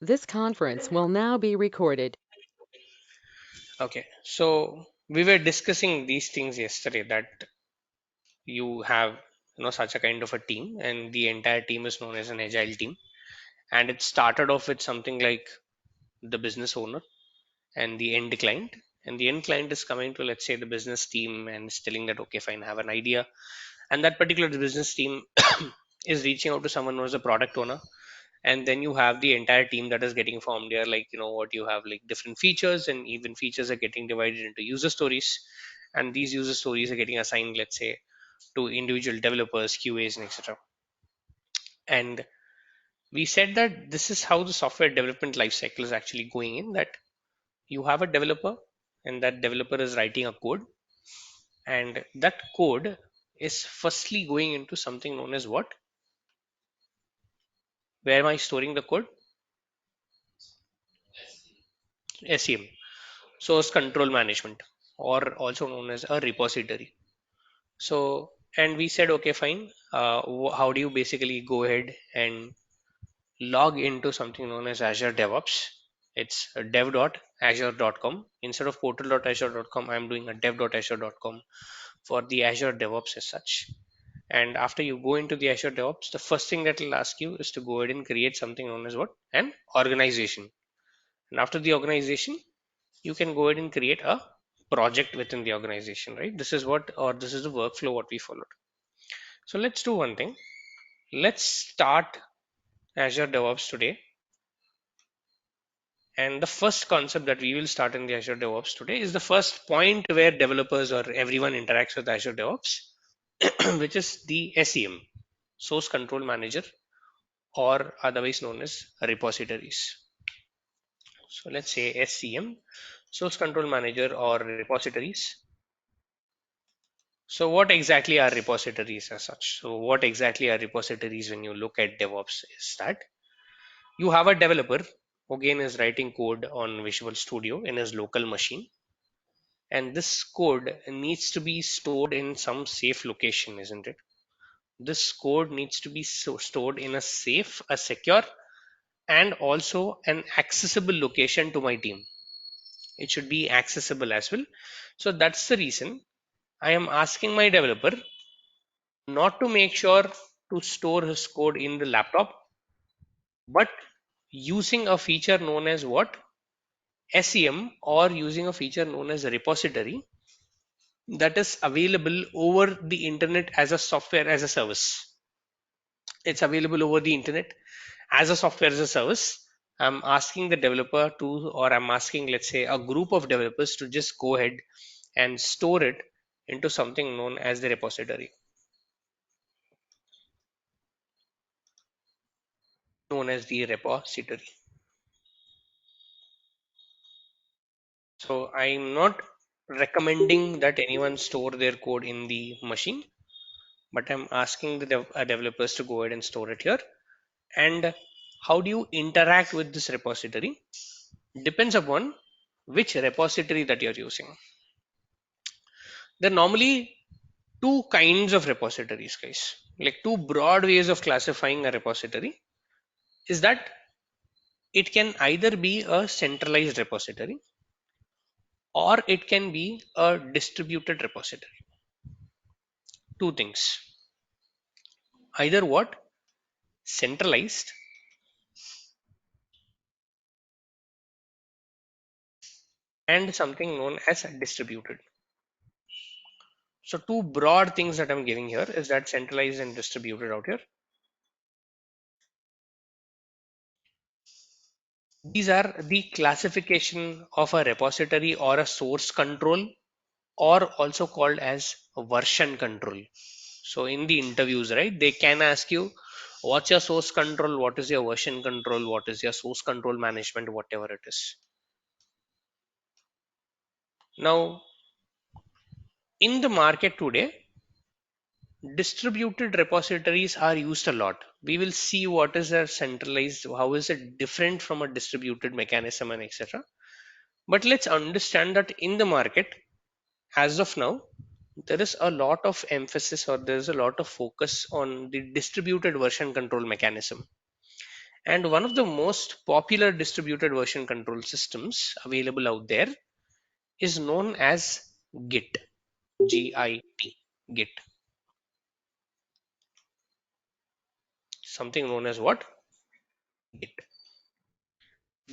This conference will now be recorded. Okay, so we were discussing these things yesterday that you have such a kind of a team, and the entire team is known as an agile team. And it started off with something like the business owner and the end client. And the end client is coming to, let's say, the business team and is telling that, okay, fine, I have an idea. And that particular business team is reaching out to someone who is a product owner. And then you have the entire team that is getting formed here, like what you have, like different features, and even features are getting divided into user stories, and these user stories are getting assigned, let's say, to individual developers, QAs, and etc. And we said that this is how the software development lifecycle is actually going in, that you have a developer, and that developer is writing a code, and that code is firstly going into something known as what? Where am I storing the code? SEM, source control management, or also known as a repository. So, and we said, okay, fine. How do you basically go ahead and log into something known as Azure DevOps? It's dev.azure.com. Instead of portal.azure.com, I'm doing a dev.azure.com for the Azure DevOps as such. And after you go into the Azure DevOps, the first thing that will ask you is to go ahead and create something known as what? An organization. And after the organization, you can go ahead and create a project within the organization, right? This is what, or this is the workflow what we followed. So let's do one thing. Let's start Azure DevOps today. And the first concept that we will start in the Azure DevOps today is the first point where developers or everyone interacts with Azure DevOps, which is the SEM, Source Control Manager, or otherwise known as repositories. So let's say SCM, Source Control Manager, or repositories. So what exactly are repositories as such? So what exactly are repositories when you look at DevOps is that you have a developer who again is writing code on Visual Studio in his local machine, and this code needs to be stored in some safe location, isn't it? This code needs to be stored in a safe, a secure, and also an accessible location to my team. It should be accessible as well. So that's the reason I am asking my developer not to make sure to store his code in the laptop, but using a feature known as what? SEM, or using a feature known as a repository that is available over the internet as a software as a service. It's available over the internet as a software as a service. I'm asking the developer to, or I'm asking, let's say, a group of developers to just go ahead and store it into something known as the repository, known as the repository. So I'm not recommending that anyone store their code in the machine, but I'm asking the developers to go ahead and store it here. And how do you interact with this repository? Depends upon which repository that you're using. There are normally two kinds of repositories, guys. Like two broad ways of classifying a repository is that it can either be a centralized repository or it can be a distributed repository. Two things. Either what? Centralized, and something known as distributed. So two broad things that I'm giving here is that centralized and distributed out here. These are the classification of a repository or a source control, or also called as version control. So in the interviews, right, they can ask you what's your source control, what is your version control, what is your source control management, whatever it is. Now, in the market today, distributed repositories are used a lot. We will see what is a centralized, how is it different from a distributed mechanism, and etc. But let's understand that in the market, as of now, there is a lot of emphasis, or there is a lot of focus on the distributed version control mechanism. And one of the most popular distributed version control systems available out there is known as Git. Git. Git. Something known as what? Git.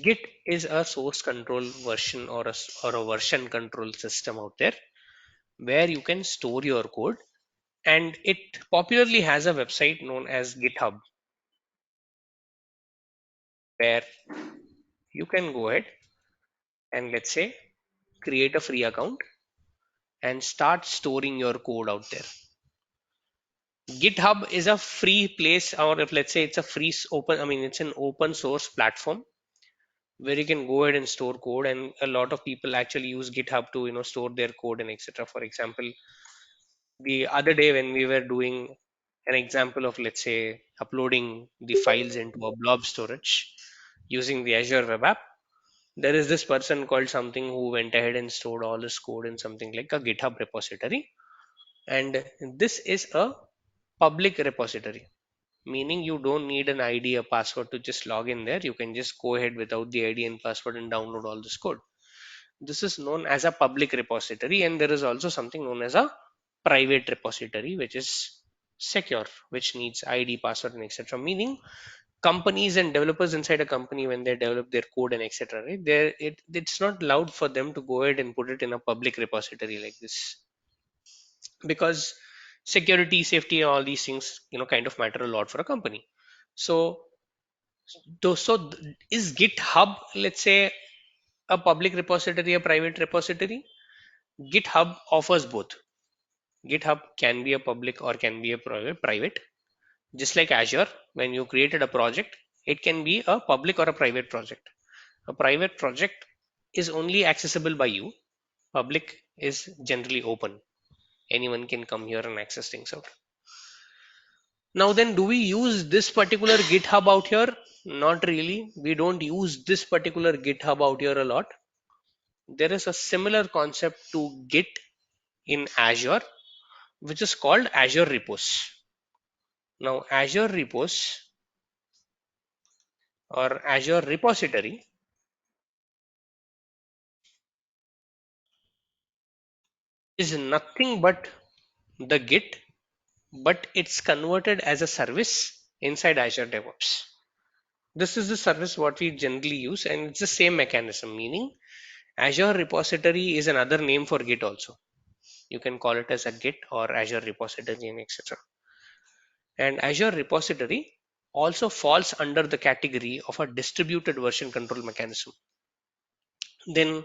Git is a source control version or a version control system out there where you can store your code, and it popularly has a website known as GitHub where you can go ahead and, let's say, create a free account and start storing your code out there. GitHub is a free place, or if let's say it's a free open, I mean, it's an open source platform where you can go ahead and store code, and a lot of people actually use GitHub to store their code and etc. For example, the other day when we were doing an example of, let's say, uploading the files into a blob storage using the Azure web app, there is this person called something who went ahead and stored all his code in something like a GitHub repository, and this is a public repository, meaning you don't need an ID or password to just log in there. You can just go ahead without the ID and password and download all this code. This is known as a public repository, and there is also something known as a private repository, which is secure, which needs ID, password, and etc. Meaning companies and developers inside a company, when they develop their code and etc., right, it's not allowed for them to go ahead and put it in a public repository like this, because security, safety, and all these things kind of matter a lot for a company. So is GitHub, let's say, a public repository, a private repository? GitHub offers both. GitHub can be a public or can be a private. Just like Azure, when you created a project, it can be a public or a private project. A private project is only accessible by you. Public is generally open. Anyone can come here and access things out. Now then, do we use this particular GitHub out here? Not really. We don't use this particular GitHub out here a lot. There is a similar concept to Git in Azure, which is called Azure Repos. Now, Azure Repos or Azure Repository is nothing but the Git, but it's converted as a service inside Azure DevOps. This is the service what we generally use, and it's the same mechanism, meaning Azure Repository is another name for Git also. You can call it as a Git or Azure Repository and etc. And Azure Repository also falls under the category of a distributed version control mechanism. Then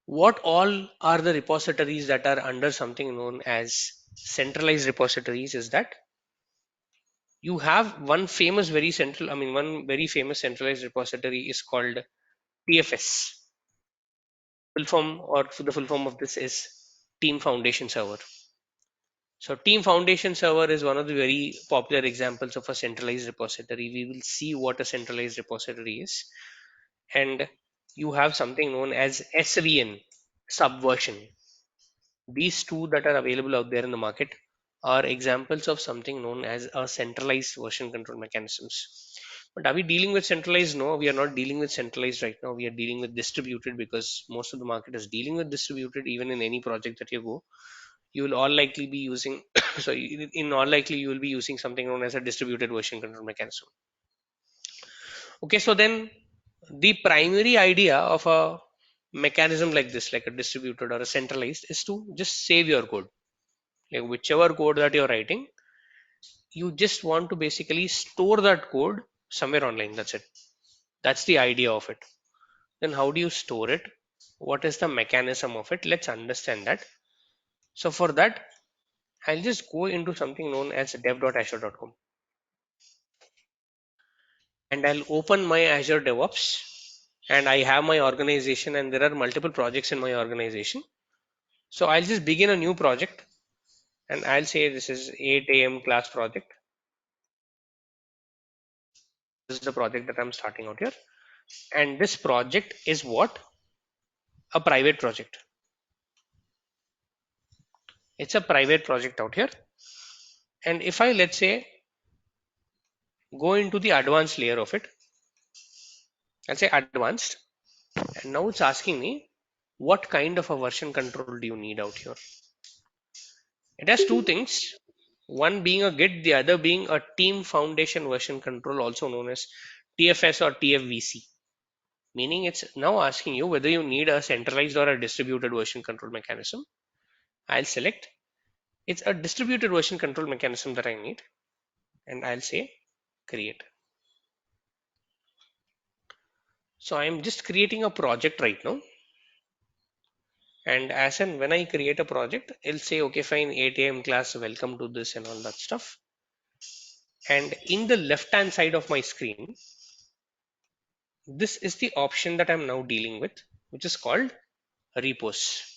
what all are the repositories that are under something known as centralized repositories is that you have one very famous centralized repository is called TFS. Full form, or the full form of this is Team Foundation Server. So Team Foundation Server is one of the very popular examples of a centralized repository. We will see what a centralized repository is. And you have something known as SVN, Subversion. These two that are available out there in the market are examples of something known as a centralized version control mechanisms. But are we dealing with centralized? No, we are not dealing with centralized right now. We are dealing with distributed, because most of the market is dealing with distributed. Even in any project that you go, you will all likely be using so in all likely you will be using something known as a distributed version control mechanism. Okay, so then the primary idea of a mechanism like this, like a distributed or a centralized, is to just save your code. Like whichever code that you're writing, you just want to basically store that code somewhere online. That's it. That's the idea of it. Then how do you store it? What is the mechanism of it? Let's understand that. So for that, I'll just go into something known as dev.azure.com, and I'll open my Azure DevOps, and I have my organization, and there are multiple projects in my organization. So I'll just begin a new project, and I'll say this is 8 a.m. class project. This is the project that I'm starting out here. And this project is what? A private project. It's a private project out here. And if I, let's say, go into the advanced layer of it, I'll say advanced. And now it's asking me what kind of a version control do you need out here. It has two things, one being a Git, the other being a team foundation version control, also known as TFS or TFVC. Meaning it's now asking you whether you need a centralized or a distributed version control mechanism. I'll select it's a distributed version control mechanism that I need, and I'll say create. So I'm just creating a project right now, and as and when I create a project, it'll say okay fine 8 a.m. class, welcome to this and all that stuff. And in the left hand side of my screen, this is the option that I'm now dealing with, which is called repos.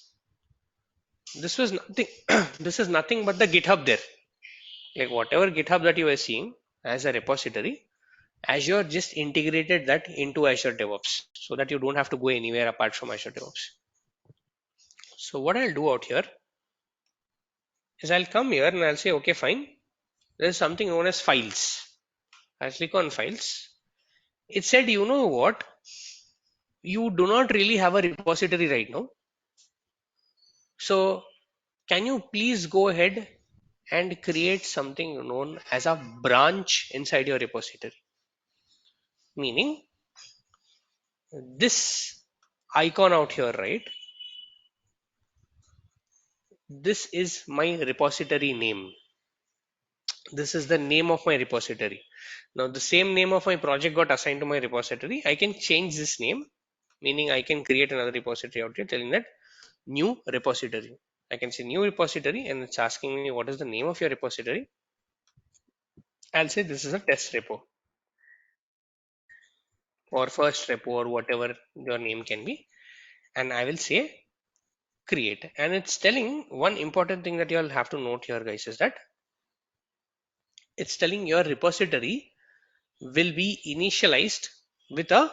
This was nothing. This is nothing but the GitHub there. Like whatever GitHub that you are seeing as a repository, Azure just integrated that into Azure DevOps so that you don't have to go anywhere apart from Azure DevOps. So what I'll do out here is I'll come here and I'll say, okay, fine. There is something known as files. I'll click on files. It said, you know what? You do not really have a repository right now. So can you please go ahead and create something known as a branch inside your repository? Meaning this icon out here, right? This is my repository name. This is the name of my repository. Now the same name of my project got assigned to my repository. I can change this name, meaning I can create another repository out here telling that new repository. I can say new repository and it's asking me what is the name of your repository. I'll say this is a test repo or first repo or whatever your name can be. And I will say create. And it's telling one important thing that you'll have to note here, guys, is that it's telling your repository will be initialized with a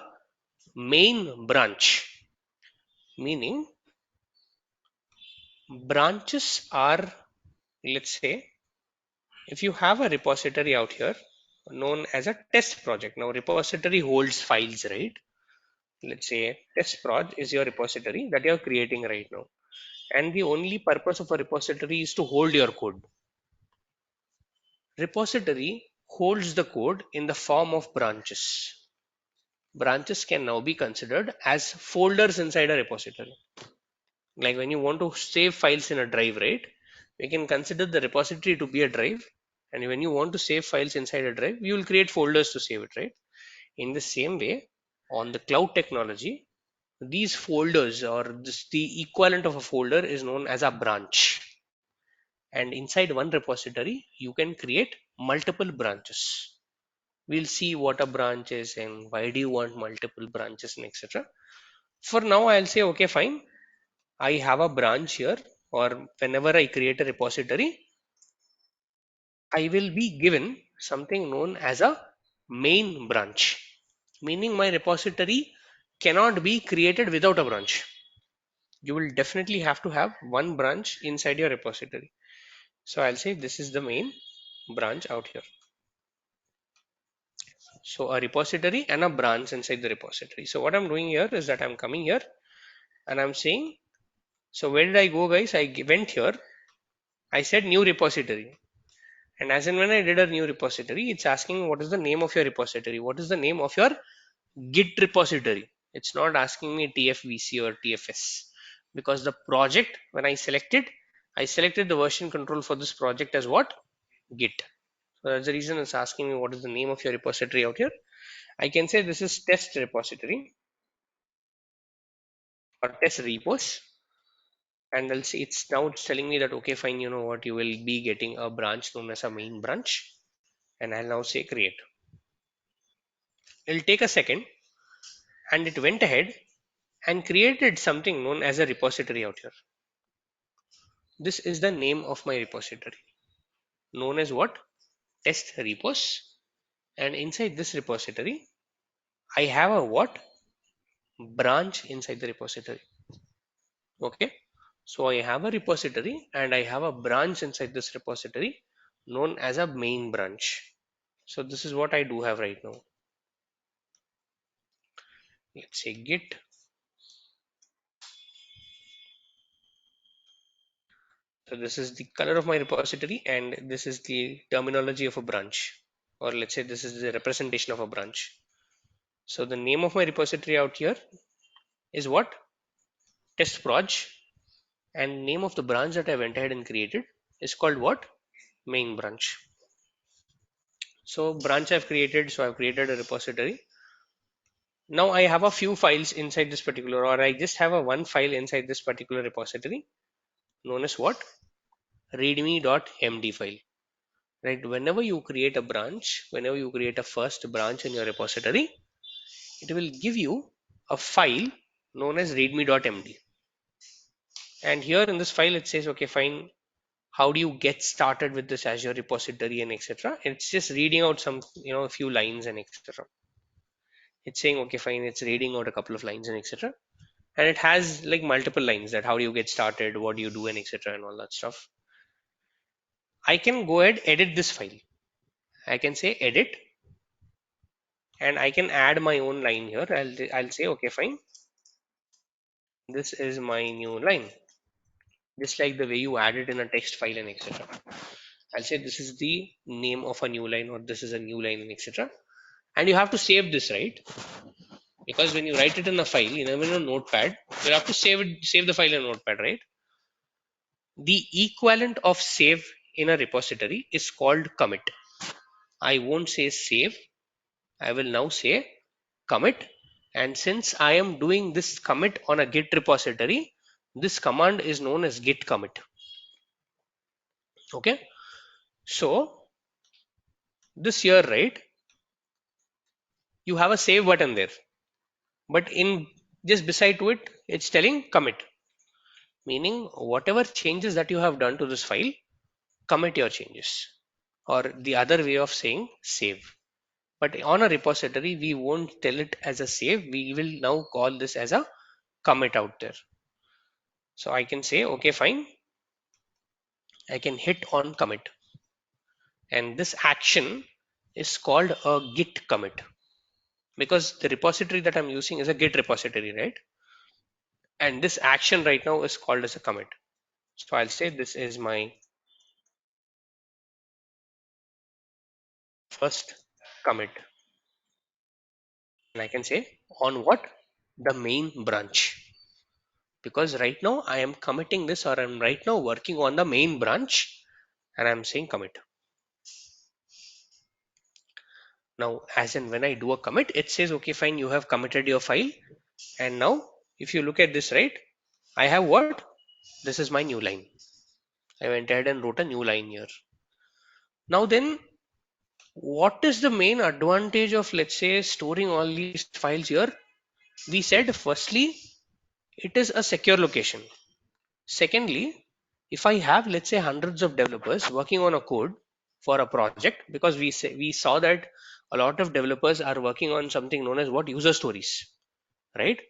main branch, meaning branches are, let's say, if you have a repository out here known as a test project. Now repository holds files, right? Let's say test proj is your repository that you're creating right now, and the only purpose of a repository is to hold your code. Repository holds the code in the form of branches. Branches can now be considered as folders inside a repository. Like when you want to save files in a drive, right? We can consider the repository to be a drive. And when you want to save files inside a drive, you will create folders to save it, right? In the same way, on the cloud technology, these folders or this, the equivalent of a folder is known as a branch. And inside one repository, you can create multiple branches. We'll see what a branch is and why do you want multiple branches and etc. For now, I'll say, okay, fine. I have a branch here, or whenever I create a repository, I will be given something known as a main branch, meaning my repository cannot be created without a branch. You will definitely have to have one branch inside your repository. So I'll say this is the main branch out here. So a repository and a branch inside the repository. So what I'm doing here is that I'm coming here and I'm saying, so where did I go, guys? I went here. I said new repository. And as in when I did a new repository, it's asking what is the name of your repository? What is the name of your Git repository? It's not asking me TFVC or TFS because the project, when I selected the version control for this project as what? Git. So that's the reason it's asking me what is the name of your repository out here. I can say this is test repository or test repos. And I'll see it's telling me that okay, fine, you know what, you will be getting a branch known as a main branch. And I'll now say create. It'll take a second and it went ahead and created something known as a repository out here. This is the name of my repository known as what? Test repos. And inside this repository, I have a what? Branch inside the repository. Okay. So I have a repository and I have a branch inside this repository known as a main branch. So this is what I do have right now. let's say git. So this is the color of my repository, and this is the terminology of a branch, or let's say this is the representation of a branch. So the name of my repository out here is what? Test proj, and name of the branch that I went ahead and created is called what? Main branch. So branch I've created, so I've created a repository. Now I have a few files inside this particular, or I just have a one file inside this particular repository known as what? readme.md file. Right? Whenever you create a branch, whenever you create a first branch in your repository, it will give you a file known as readme.md. And here in this file, it says, okay, fine. How do you get started with this Azure repository and etc. It's just reading out some, a few lines and etc. It's saying, okay, fine. It's reading out a couple of lines and etc. And it has like multiple lines that how do you get started, what do you do, and etc. and all that stuff. I can go ahead edit this file. I can say edit, and I can add my own line here. I'll say, okay, fine. This is my new line, just like the way you add it in a text file and etc. I'll say this is the name of a new line, or this is a new line and etc. And you have to save this, right? Because when you write it in a file, in a notepad, you have to save the file in a notepad, right? The equivalent of save in a repository is called commit. I won't say save, I will now say commit. And since I am doing this commit on a Git repository, this command is known as git commit. Okay, so this here, right, you have a save button there, but in just beside to it, it's telling commit, meaning whatever changes that you have done to this file, commit your changes, or the other way of saying save. But on a repository, we won't tell it as a save. We will now call this as a commit out there. So I can say, okay, fine. I can hit on commit. And this action is called a git commit, because the repository that I'm using is a git repository, right? And this action right now is called as a commit. So I'll say this is my first commit. And I can say on what? The main branch. Because right now I am committing this, or I'm right now working on the main branch, and I'm saying commit. Now, as in when I do a commit, it says, okay, fine, you have committed your file. And now, if you look at this, right, I have what? This is my new line. I went ahead and wrote a new line here. Now then, what is the main advantage of, let's say, storing all these files here? We said, firstly, it is a secure location. Secondly, if I have, let's say, hundreds of developers working on a code for a project, because we saw that a lot of developers are working on something known as what? User stories, right?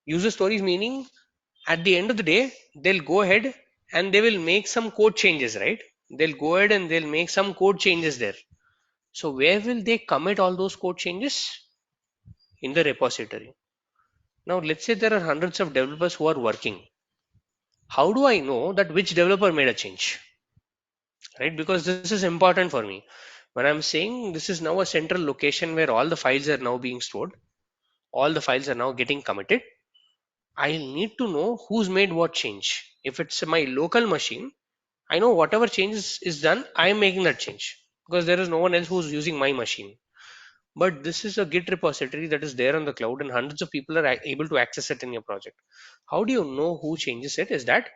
User stories meaning at the end of the day, they'll go ahead and they will make some code changes, right? They'll go ahead and they'll make some code changes there. So where will they commit all those code changes? In the repository. Now let's say there are hundreds of developers who are working. How do I know that which developer made a change? Right? Because this is important for me. When I'm saying this is now a central location where all the files are now being stored, all the files are now getting committed, I need to know who's made what change. If it's my local machine, I know whatever changes is done, I am making that change, because there is no one else who's using my machine. But this is a Git repository that is there on the cloud, and hundreds of people are able to access it in your project. How do you know who changes it? Is that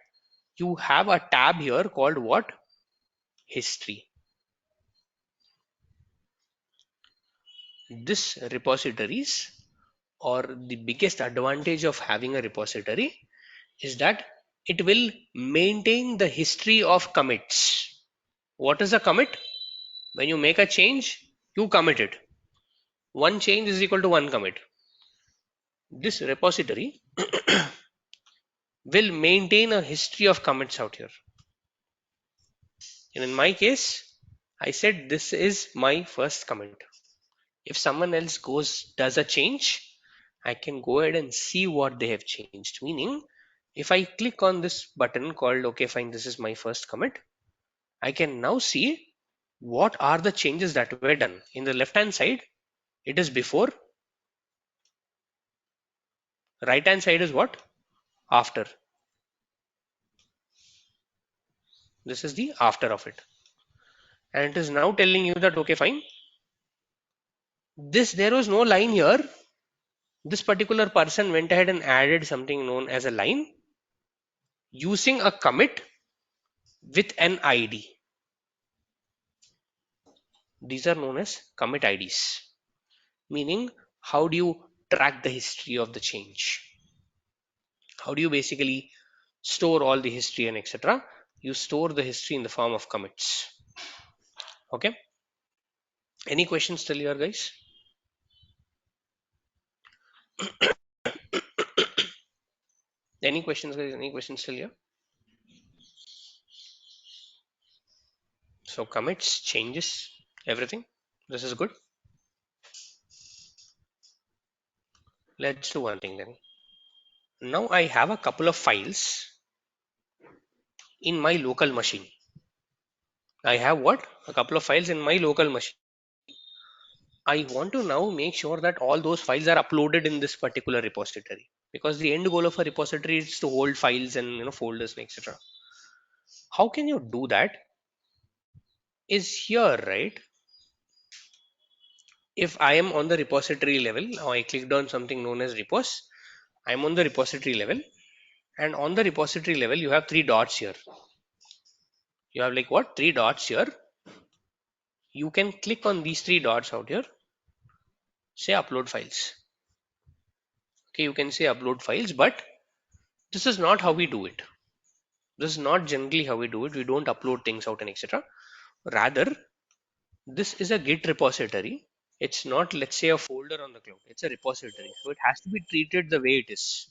you have a tab here called what? History. This repositories, or the biggest advantage of having a repository, is that it will maintain the history of commits. What is a commit? When you make a change, you commit it. One change is equal to one commit. This repository will maintain a history of commits out here. And in my case, I said this is my first commit. If someone else does a change, I can go ahead and see what they have changed. Meaning, if I click on this button called okay, fine, this is my first commit, I can now see what are the changes that were done. In the left hand side, it is before, right hand side is what? After. This is the after of it. And it is now telling you that okay, fine. There was no line here. This particular person went ahead and added something known as a line using a commit with an ID. These are known as commit IDs. Meaning, how do you track the history of the change? How do you basically store all the history and etc.? You store the history in the form of commits. Okay. Any questions still here, guys? Any questions, guys? Any questions still here? So commits, changes, everything. This is good. Let's do one thing then. Now I have a couple of files in my local machine. I have what? A couple of files in my local machine. I want to now make sure that all those files are uploaded in this particular repository, because the end goal of a repository is to hold files and folders and etc. How can you do that? Is here, right? If I am on the repository level, now I clicked on something known as repos. I'm on the repository level, and on the repository level, you have three dots here. You have like what? Three dots here. You can click on these three dots out here. Say upload files. Okay, you can say upload files, but this is not how we do it. This is not generally how we do it. We don't upload things out and etc. Rather, this is a Git repository. It's not, let's say, a folder on the cloud. It's a repository. So it has to be treated the way it is.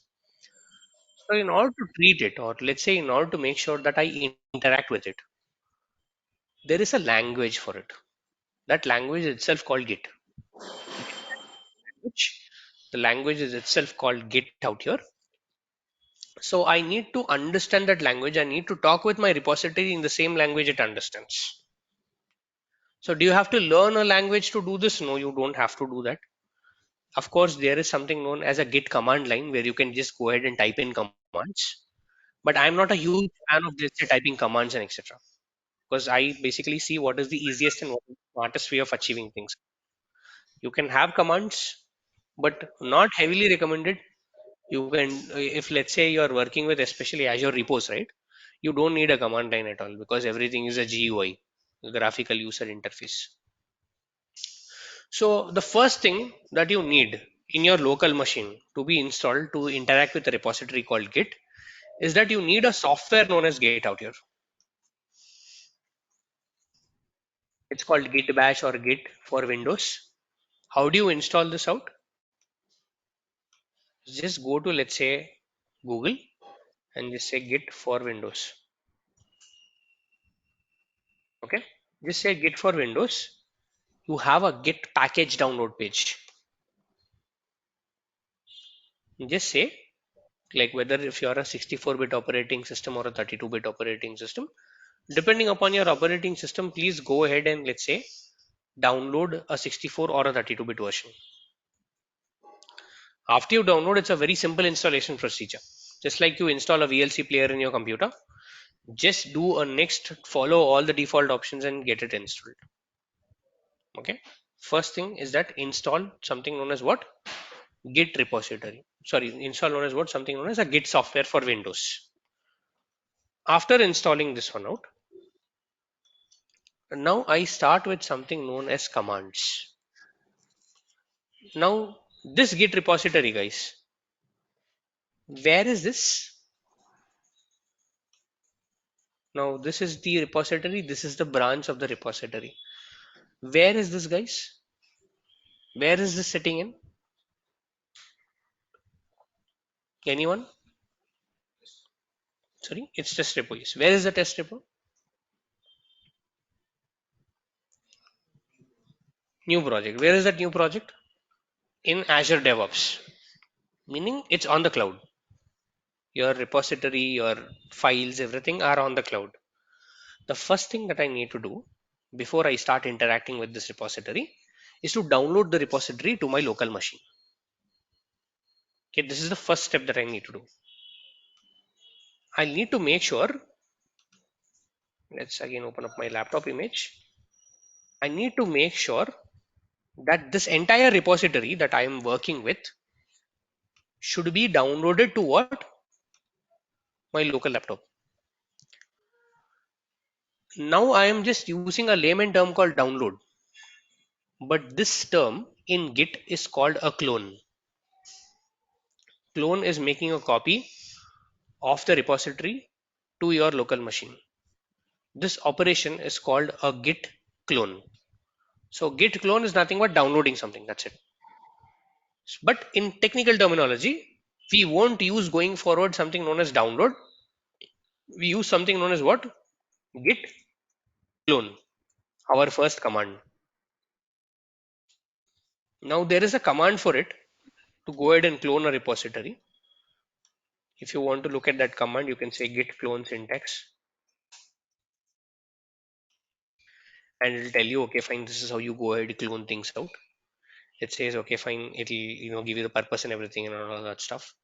So in order to treat it, or let's say in order to make sure that I interact with it, there is a language for it. That language is itself called Git. Which the language is itself called Git out here. So I need to understand that language. I need to talk with my repository in the same language it understands. So do you have to learn a language to do this? No, you don't have to do that. Of course, there is something known as a Git command line where you can just go ahead and type in commands. But I'm not a huge fan of just typing commands and etc. Because I basically see what is the easiest and what is the smartest way of achieving things. You can have commands, but not heavily recommended. You can, if let's say you are working with especially Azure repos, right? You don't need a command line at all because everything is a GUI, graphical user interface. So the first thing that you need in your local machine to be installed to interact with a repository called Git is that you need a software known as Git out here. It's called Git Bash or Git for Windows. How do you install this out? Just go to, let's say, Google and just say Git for Windows. Okay. Just say Git for Windows. You have a Git package download page. Just say, like, whether if you are a 64-bit operating system or a 32-bit operating system, depending upon your operating system, please go ahead and let's say download a 64 or a 32-bit version. After you download, it's a very simple installation procedure. Just like you install a VLC player in your computer, just do a next, follow all the default options and get it installed. Okay. First thing is that install something known as what? Git repository. Sorry, install known as what? Something known as a Git software for Windows. After installing this one out, now I start with something known as commands. Now this Git repository, guys, where is this? Now this is the repository. This is the branch of the repository. Where is this, guys? Where is this sitting in? Anyone? Sorry, it's test repo. Yes. Where is the test repo? New project. Where is that new project? In Azure DevOps. meaning it's on the cloud. Your repository, your files, everything are on the cloud. The first thing that I need to do before I start interacting with this repository is to download the repository to my local machine. Okay, this is the first step that I need to do. I need to make sure, let's again open up my laptop image. I need to make sure that this entire repository that I am working with should be downloaded to what? My local laptop. Now I am just using a layman term called download, but this term in Git is called a clone. Clone is making a copy of the repository to your local machine. This operation is called a git clone. So git clone is nothing but downloading something. That's it. But in technical terminology, we won't use going forward something known as download. We use something known as what? Git clone, our first command. Now there is a command for it to go ahead and clone a repository. If you want to look at that command, you can say git clone syntax, and it'll tell you, okay, fine, this is how you go ahead clone things out. It says, okay, fine, it'll give you the purpose and everything and all that stuff.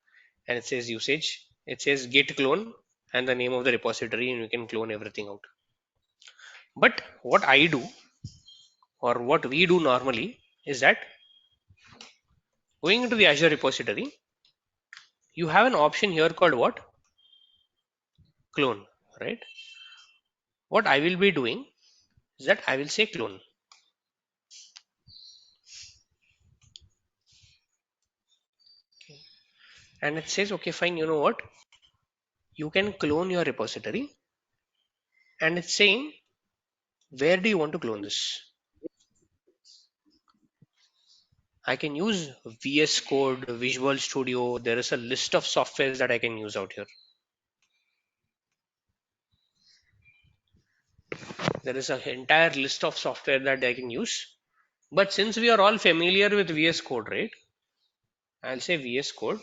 And it says usage. It says git clone and the name of the repository, and you can clone everything out. But what I do, or what we do normally, is that going into the Azure repository, you have an option here called what? Clone, right? What I will be doing is that I will say clone. And it says, okay, fine, you know what? You can clone your repository. And it's saying, where do you want to clone this? I can use VS Code, Visual Studio. There is a list of softwares that I can use out here. There is an entire list of software that I can use. But since we are all familiar with VS Code, right? I'll say VS Code.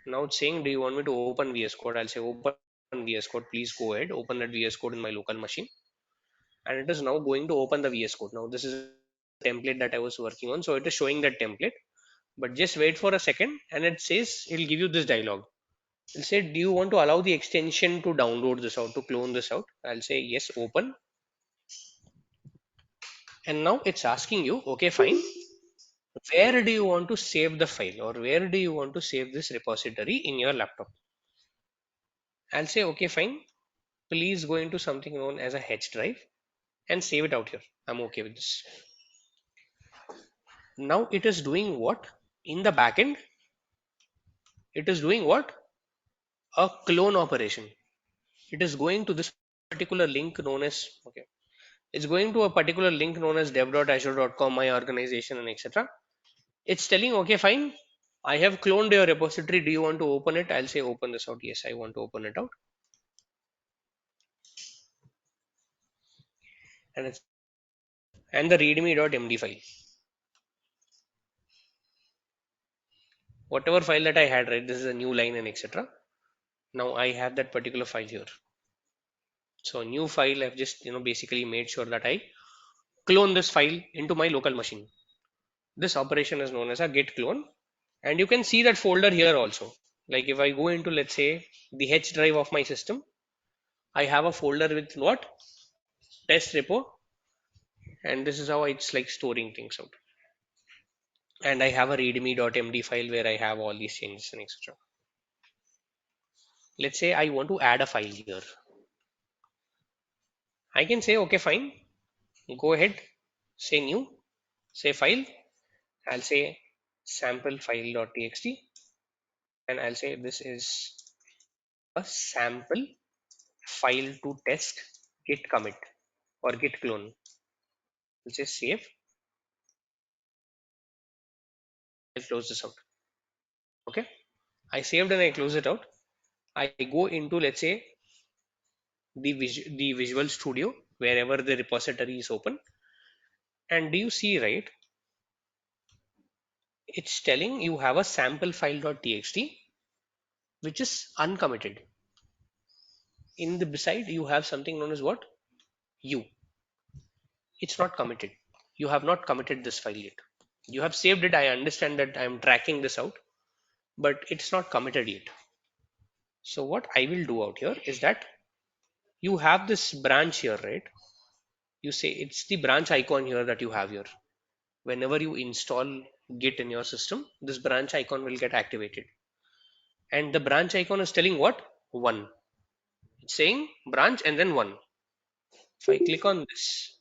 Now it's saying, do you want me to open VS Code? I'll say open VS Code. Please go ahead. Open that VS Code in my local machine. And it is now going to open the VS Code. Now this is a template that I was working on. So it is showing that template. But just wait for a second and it says, it'll give you this dialog. It'll say, do you want to allow the extension to download this out, to clone this out? I'll say yes, open. And now it's asking you, okay, fine. Where do you want to save the file, or where do you want to save this repository in your laptop? I'll say, okay, fine. Please go into something known as a H drive and save it out here. I'm okay with this. Now it is doing what? In the backend, it is doing what? A clone operation. It is going to this particular link known as, okay, it's going to a particular link known as dev.azure.com, my organization, and etc. It's telling, okay, fine. I have cloned your repository. Do you want to open it? I'll say open this out. Yes, I want to open it out. And it's and the readme.md file. Whatever file that I had, right? This is a new line and etc. Now I have that particular file here. So new file, I've just basically made sure that I clone this file into my local machine. This operation is known as a git clone, and you can see that folder here also. Like if I go into, let's say, the H drive of my system, I have a folder with what? Test repo, and this is how it's like storing things out. And I have a readme.md file where I have all these changes and etc. Let's say I want to add a file here. I can say, okay, fine. Go ahead, say new, say file. I'll say sample file.txt, and I'll say this is a sample file to test git commit or git clone. I'll say save. I'll close this out. Okay. I saved and I close it out. I go into, let's say, the Visual Studio wherever the repository is open. And do you see, right? It's telling you have a sample file.txt which is uncommitted. In the beside you have something known as what? U. It's not committed. You have not committed this file yet. You have saved it. I understand that I am tracking this out, but it's not committed yet. So what I will do out here is that you have this branch here, right? You say it's the branch icon here that you have here. Whenever you install Git in your system, this branch icon will get activated. And the branch icon is telling what? One. It's saying branch and then one. If I click on this,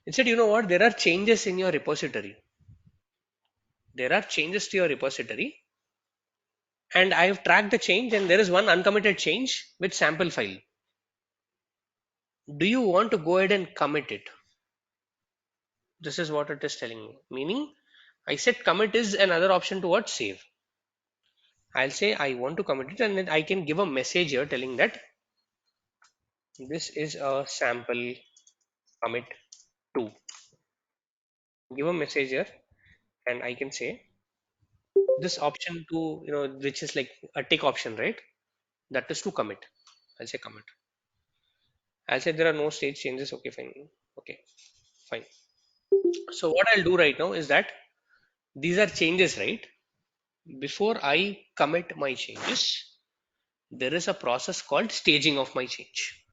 it said, you know what? There are changes in your repository. There are changes to your repository, and I have tracked the change, and there is one uncommitted change with sample file. Do you want to go ahead and commit it? This is what it is telling me. Meaning, I said commit is another option to what? Save. I'll say I want to commit it, and then I can give a message here telling that this is a sample commit to. Give a message here, and I can say this option to, which is like a tick option, right? That is to commit. I'll say commit. I'll say there are no stage changes. Okay, fine. Okay, fine. So what I'll do right now is that these are changes, right? Before I commit my changes, there is a process called staging of my change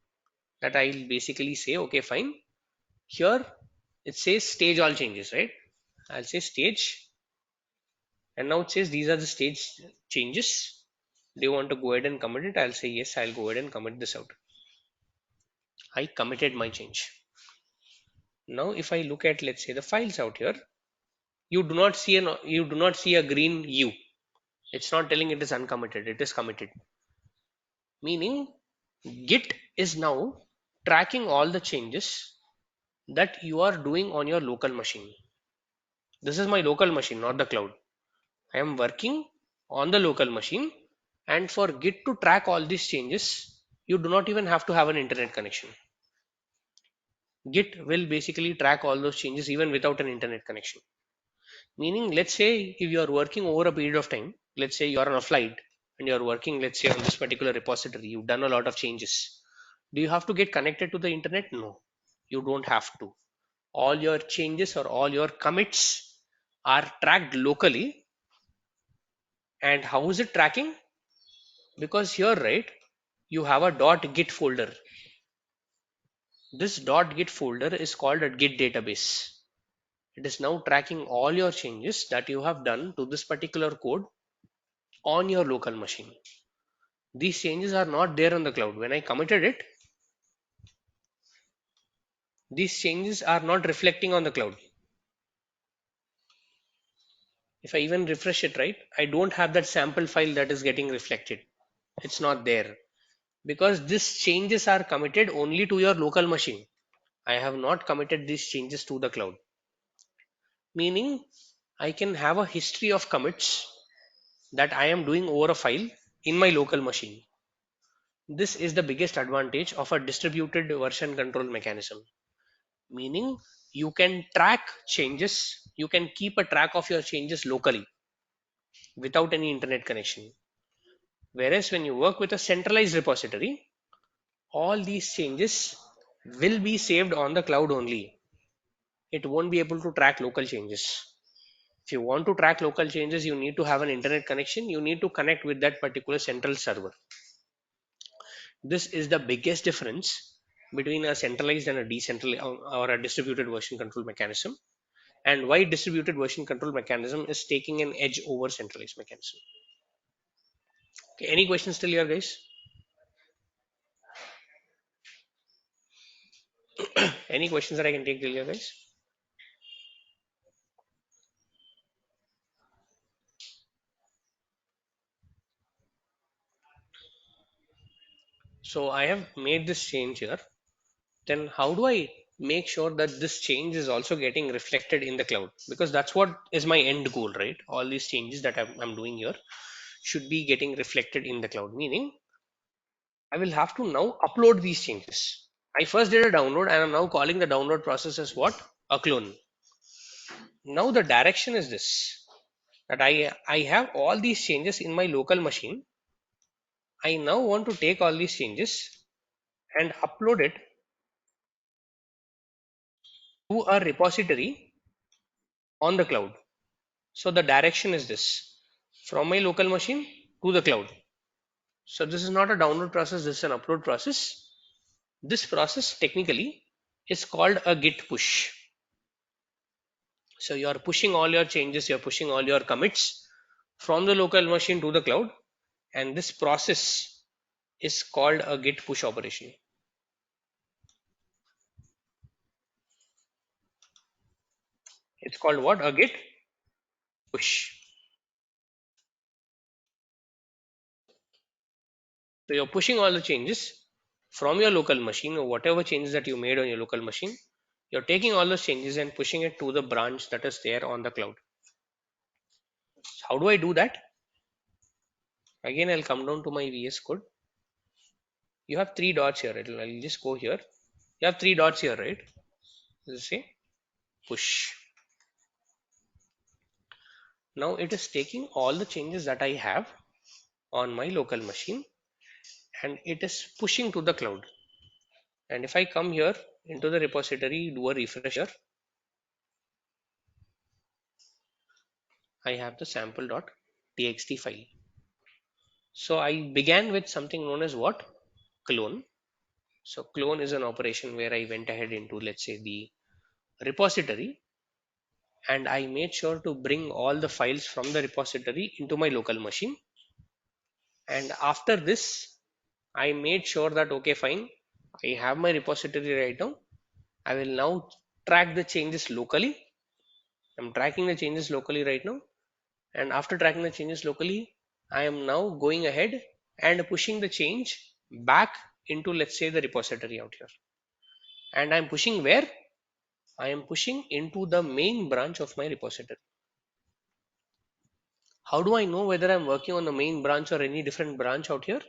that I'll basically say, okay, fine. Here it says stage all changes, right? I'll say stage, and now it says these are the stage changes. Do you want to go ahead and commit it? I'll say yes, I'll go ahead and commit this out. I committed my change. Now if I look at, let's say, the files out here, you do not see a green U. It's not telling it is uncommitted, it is committed. Meaning Git is now tracking all the changes that you are doing on your local machine. This is my local machine, not the cloud. I am working on the local machine, and for Git to track all these changes, you do not even have to have an internet connection. Git will basically track all those changes even without an internet connection. Meaning, let's say if you are working over a period of time, let's say you are on a flight and you are working, let's say, on this particular repository, you've done a lot of changes. Do you have to get connected to the internet? No, you don't have to. All your changes or all your commits are tracked locally. And how is it tracking? Because here, right, you have a .git folder. This .git folder is called a Git database. It is now tracking all your changes that you have done to this particular code on your local machine. These changes are not there on the cloud. When I committed it, these changes are not reflecting on the cloud. If I even refresh it, right, I don't have that sample file that is getting reflected. It's not there because these changes are committed only to your local machine. I have not committed these changes to the cloud. Meaning I can have a history of commits that I am doing over a file in my local machine. This is the biggest advantage of a distributed version control mechanism. Meaning you can track changes, you can keep a track of your changes locally without any internet connection. Whereas when you work with a centralized repository, all these changes will be saved on the cloud only. It won't be able to track local changes. If you want to track local changes, you need to have an internet connection. You need to connect with that particular central server. This is the biggest difference between a centralized and a decentralized or a distributed version control mechanism, and why distributed version control mechanism is taking an edge over centralized mechanism. Okay, any questions still here, guys? Any questions that I can take till here, guys? So I have made this change here. Then how do I make sure that this change is also getting reflected in the cloud? Because that's what is my end goal, right? All these changes that I'm doing here should be getting reflected in the cloud. Meaning I will have to now upload these changes. I first did a download and I'm now calling the download process as what? A clone. Now the direction is this, that I have all these changes in my local machine. I now want to take all these changes and upload it to a repository on the cloud. So the direction is this, from my local machine to the cloud. So this is not a download process, this is an upload process. This process technically is called a git push. So you are pushing all your changes, you are pushing all your commits from the local machine to the cloud, and this process is called a git push operation. It's called what? A git push. So you're pushing all the changes from your local machine, or whatever changes that you made on your local machine, you're taking all those changes and pushing it to the branch that is there on the cloud. So how do I do that? Again, I'll come down to my VS Code. You have three dots here. I'll just go here. You have three dots here, right? Let's say push. Now it is taking all the changes that I have on my local machine and it is pushing to the cloud. And if I come here into the repository, do a refresh here, I have the sample.txt file. So I began with something known as what? Clone. So clone is an operation where I went ahead into, let's say, the repository, and I made sure to bring all the files from the repository into my local machine. And after this, I made sure that, okay, fine, I have my repository right now. I will now track the changes locally. I'm tracking the changes locally right now. And after tracking the changes locally, I am now going ahead and pushing the change back into, let's say, the repository out here. And I'm pushing where? I am pushing into the main branch of my repository. How do I know whether I'm working on the main branch or any different branch out here?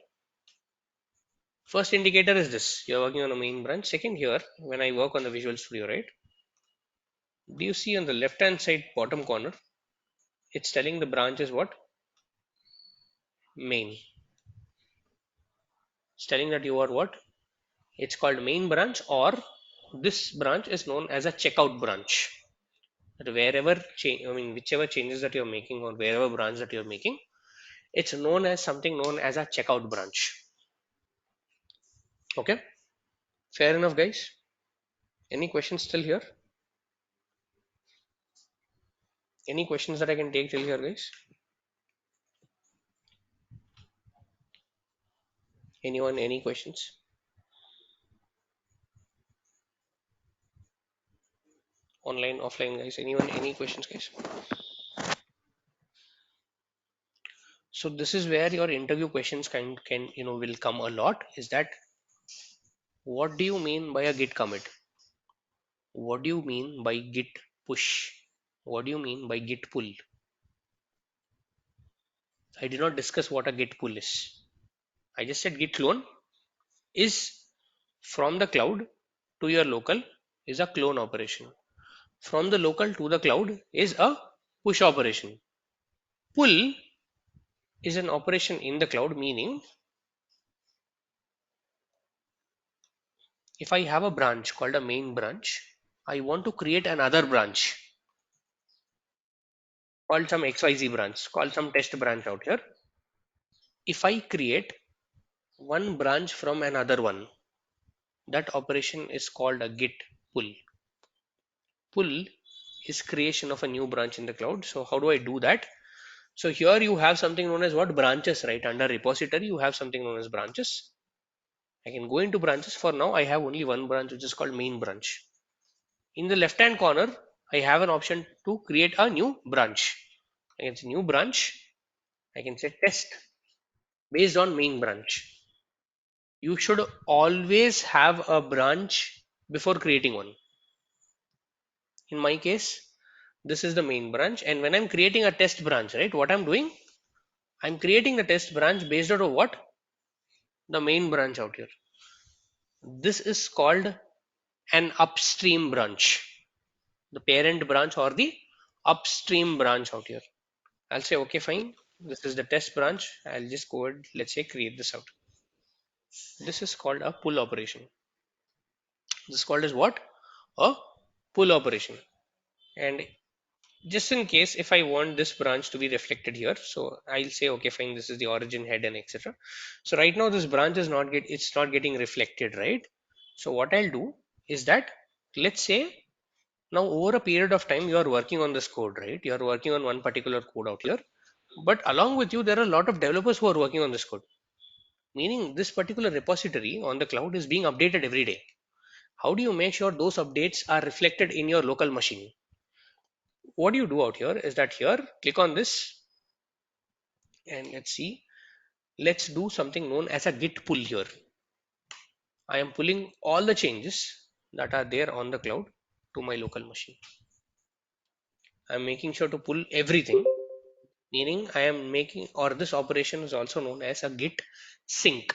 First indicator is this, you're working on a main branch. Second, here, when I work on the Visual Studio, right? Do you see on the left hand side bottom corner, it's telling the branch is what? Main. It's telling that you are what? It's called main branch, or this branch is known as a checkout branch. That wherever change, I mean, whichever changes that you're making or wherever branch that you're making, it's known as something known as a checkout branch. Okay, fair enough, guys. Any questions still here? Any questions that I can take till here, guys? Anyone? Any questions? Online, offline, guys. Anyone? Any questions, guys? So this is where your interview questions can will come a lot. Is that what do you mean by a git commit? What do you mean by git push? What do you mean by git pull? I did not discuss what a git pull is. I just said git clone is from the cloud to your local is a clone operation. From the local to the cloud is a push operation. Pull is an operation in the cloud, meaning if I have a branch called a main branch, I want to create another branch called some XYZ branch, called some test branch out here. If I create one branch from another one, that operation is called a git pull. Pull is creation of a new branch in the cloud. So how do I do that? So here you have something known as what? Branches, right? Under repository, you have something known as branches. I can go into branches. For now, I have only one branch, which is called main branch. In the left hand corner, I have an option to create a new branch. I can say new branch. I can say test based on main branch. You should always have a branch before creating one. In my case, this is the main branch, and when I'm creating a test branch, right, what I'm doing, I'm creating the test branch based out of what? The main branch out here. This is called an upstream branch, the parent branch or the upstream branch out here. I'll say, okay, fine. This is the test branch. I'll just go ahead, let's say, create this out. This is called a pull operation. This is called as what? A pull operation. And just in case if I want this branch to be reflected here, so I'll say, okay, fine, this is the origin head and etc. So right now this branch is not it's not getting reflected, right? So what I'll do is that, let's say, now over a period of time you are working on this code, right? You are working on one particular code out here, but along with you there are a lot of developers who are working on this code, meaning this particular repository on the cloud is being updated every day. How do you make sure those updates are reflected in your local machine? What you do out here is that, here click on this, and let's see, let's do something known as a git pull here. I am pulling all the changes that are there on the cloud to my local machine. I'm making sure to pull everything, meaning I am making, or this operation is also known as a git sync,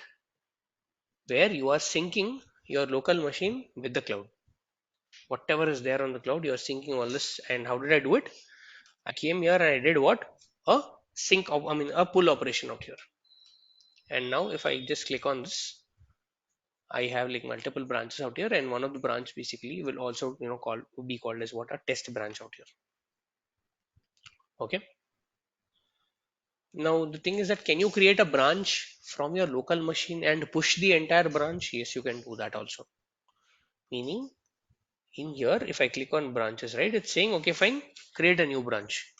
where you are syncing your local machine with the cloud. Whatever is there on the cloud, you are syncing all this. And how did I do it? I came here and I did what? A a pull operation out here. And now if I just click on this, I have like multiple branches out here, and one of the branch basically will also be called as what? A test branch out here. Okay. Now the thing is that, can you create a branch from your local machine and push the entire branch? Yes, you can do that also. Meaning, in here, if I click on branches, right, it's saying, okay, fine, create a new branch.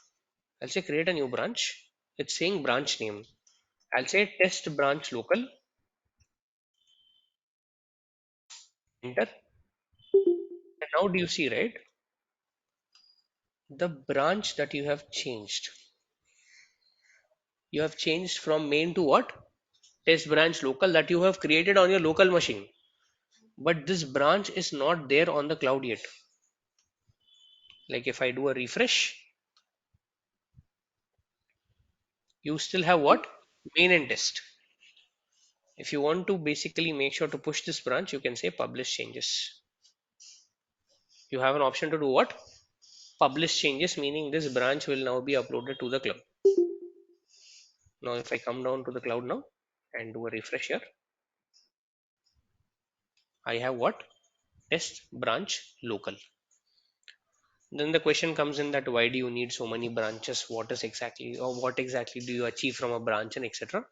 I'll say create a new branch. It's saying branch name. I'll say test branch local. Enter. And now do you see, right? The branch that you have changed. You have changed from main to what? Test branch local, that you have created on your local machine. But this branch is not there on the cloud yet. Like if I do a refresh, you still have what? Main and test. If you want to basically make sure to push this branch, you can say publish changes. You have an option to do what? Publish changes, meaning this branch will now be uploaded to the cloud. Now if I come down to the cloud now and do a refresh here, I have what? Test branch local. Then the question comes in that, why do you need so many branches? What exactly do you achieve from a branch, and etc.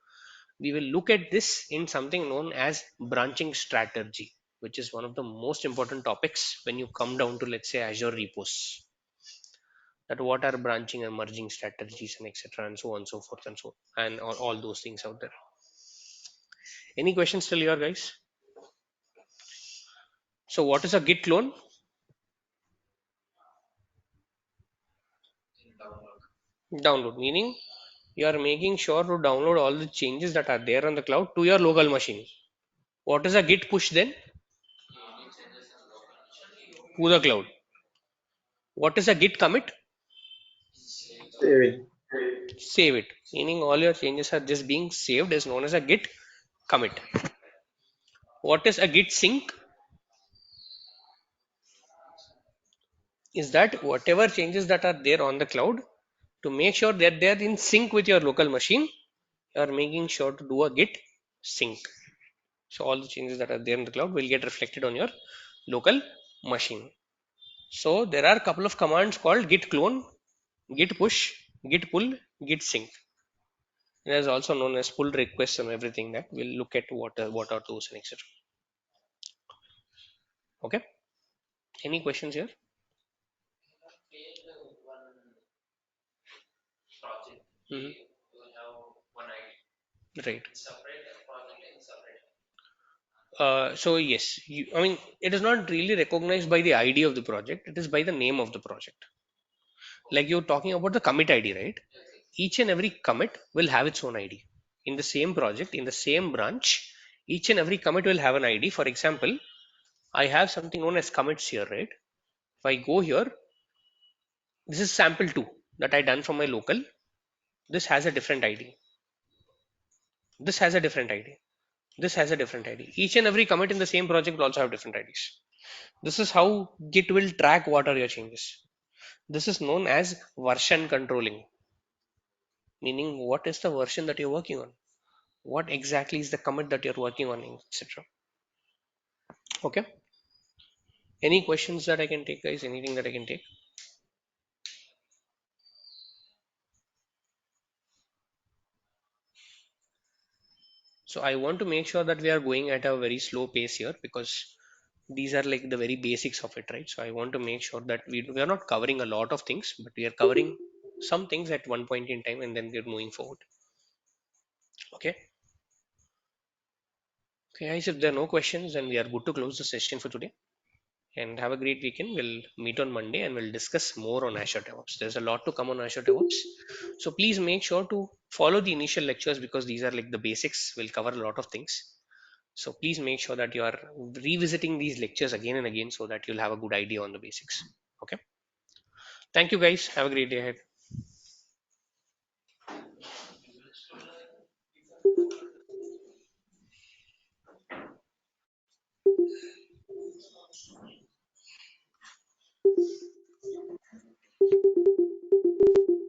We will look at this in something known as branching strategy, which is one of the most important topics when you come down to, let's say, Azure repos. That what are branching and merging strategies and etc. and so on and so forth and so on, and all those things out there. Any questions still here, guys? So what is a git clone? Download, meaning you are making sure to download all the changes that are there on the cloud to your local machine. What is a git push then? To the cloud. What is a git commit? Save it. Save it, meaning all your changes are just being saved, is known as a git commit. What is a git sync? Is that whatever changes that are there on the cloud, to make sure that they are in sync with your local machine, you are making sure to do a git sync. So all the changes that are there in the cloud will get reflected on your local machine. So there are a couple of commands called git clone, git push, git pull, git sync. It is also known as pull requests and everything. That we'll look at what are those and etc. Okay. Any questions here? Mhm. Right. So yes, I mean, it is not really recognized by the ID of the project. It is by the name of the project. Like you're talking about the commit ID, right? Each and every commit will have its own ID. In the same project, in the same branch, each and every commit will have an ID. For example, I have something known as commits here, right? If I go here, this is sample 2 that I done from my local. This has a different ID. This has a different ID. This has a different ID. Each and every commit in the same project will also have different IDs. This is how Git will track what are your changes. This is known as version controlling, meaning what is the version that you're working on? What exactly is the commit that you're working on, etc. Okay. Any questions that I can take, guys? Anything that I can take? So I want to make sure that we are going at a very slow pace here because these are like the very basics of it, right? So I want to make sure that we are not covering a lot of things, but we are covering some things at one point in time and then we're moving forward. Okay. Okay, guys, if there are no questions, then we are good to close the session for today. And have a great weekend. We'll meet on Monday and we'll discuss more on Azure DevOps. There's a lot to come on Azure DevOps. So please make sure to follow the initial lectures because these are like the basics. We'll cover a lot of things. So please make sure that you are revisiting these lectures again and again so that you'll have a good idea on the basics. Okay. Thank you guys. Have a great day ahead.